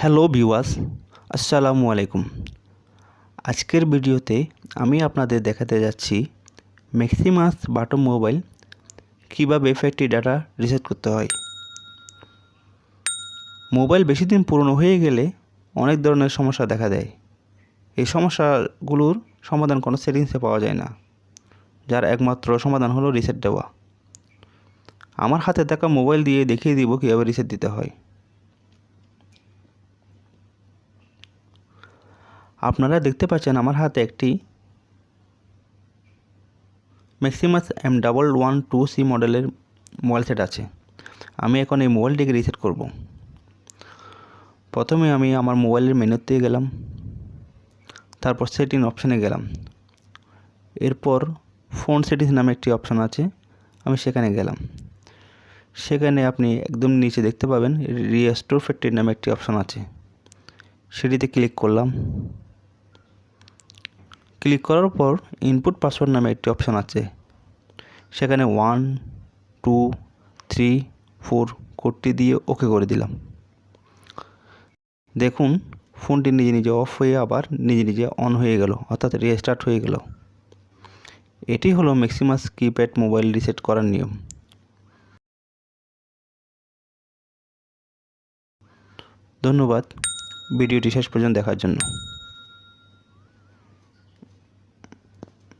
Hello viewers, আসসালামু আলাইকুম। আজকের ভিডিওতে আমি আপনাদের দেখাতে যাচ্ছি ম্যাক্সিমাস বাটন মোবাইল কীভাবে ফ্যাক্টরি ডাটা রিসেট করতে হয়। মোবাইল বেশি দিন পুরনো হয়ে গেলে অনেক ধরনের সমস্যা দেখা দেয়। এই সমস্যাগুলোর সমাধান কোনো সেটিংসে পাওয়া যায় না, যার একমাত্র সমাধান হলো রিসেট দেওয়া। আমার হাতে থাকা মোবাইল দিয়ে দেখিয়ে দিব কীভাবে রিসেট দিতে হয়। আপনারা দেখতে পাচ্ছেন আমার হাতে একটি ম্যাক্সিমাস M1112C মডেলের মোবাইল সেট আছে। আমি এখন এই মোবাইলটিকে রিসেট করব। প্রথমে আমি আমার মোবাইলের মেনুতে গেলাম, তারপর সেটিং অপশানে গেলাম। এরপর ফোন সেটিংস নামে একটি অপশান আছে, আমি সেখানে গেলাম। সেখানে আপনি একদম নিচে দেখতে পাবেন রিস্টোর ফ্যাক্টরি নামে একটি অপশান আছে, সেটিতে ক্লিক করলাম। ক্লিক করার পর ইনপুট পাসওয়ার্ড নামে একটি অপশান আছে, সেখানে 1 2 3 4 কোডটি দিয়ে ওকে করে দিলাম। দেখুন ফোনটি নিজে নিজে অফ হয়ে আবার নিজে নিজে অন হয়ে গেল, অর্থাৎ রিস্টার্ট হয়ে গেল। এটি হলো ম্যাক্সিমাস কিপ্যাড মোবাইল রিসেট করার নিয়ম। ধন্যবাদ ভিডিওটি শেষ পর্যন্ত দেখার জন্য।